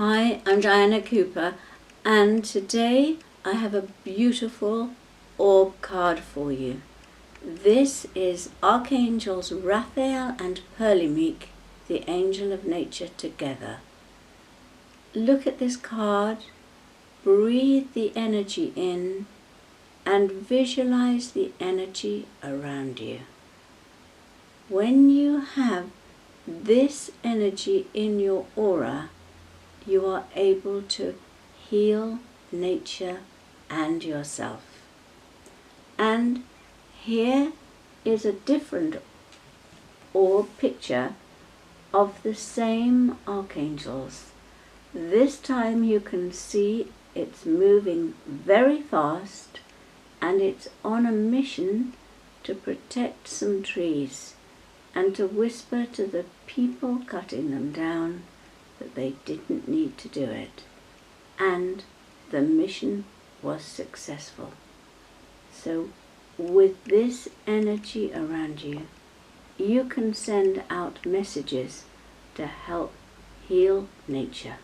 Hi, I'm Diana Cooper, and today I have a beautiful orb card for you. This is Archangels Raphael and Perlimik, the angel of nature, together. Look at this card, breathe the energy in, and visualize the energy around you. When you have this energy in your aura, you are able to heal nature and yourself. And here is a different orb picture of the same archangels. This time you can see it's moving very fast and it's on a mission to protect some trees and to whisper to the people cutting them down that they didn't need to do it. And the mission was successful. So with this energy around you, you can send out messages to help heal nature.